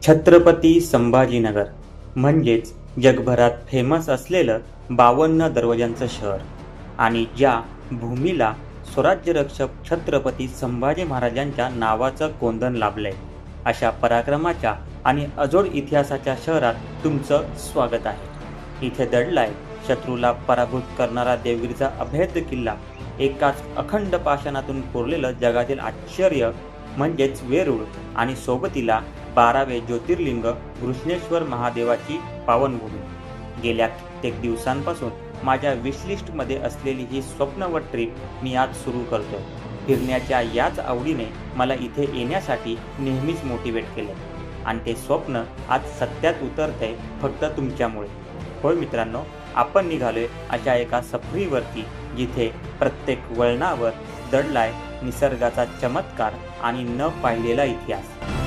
छत्रपती संभाजीनगर म्हणजेच जगभरात फेमस असलेलं 52 दरवाजांचं शहर आणि ज्या भूमीला स्वराज्यरक्षक छत्रपती संभाजी महाराजांच्या नावाचं कोंदण लाभलंय, अशा पराक्रमाच्या आणि अजोड इतिहासाच्या शहरात तुमचं स्वागत आहे। इथे दडलाय शत्रूला पराभूत करणारा देवगिरीचा अभेद्य किल्ला, एकाच अखंड पाषाणातून कोरलेलं जगातील आश्चर्य म्हणजेच वेरूळ आणि सोबतीला 12वे ज्योतिर्लिंग घृष्णेश्वर महादेवाची पावनभूमी। गेल्या कित्येक दिवसांपासून माझ्या विशलिस्टमध्ये असलेली ही स्वप्नवत ट्रिप मी आज सुरू करतोय। फिरण्याच्या याच आवडीने मला इथे येण्यासाठी नेहमीच मोटिवेट केलं आणि ते स्वप्न आज सत्यात उतरतंय फक्त तुमच्यामुळे। होय मित्रांनो, आपण निघालोय अशा एका सफरीवरती जिथे प्रत्येक वळणावर दडलाय निसर्गाचा चमत्कार आणि न पाहिलेला इतिहास।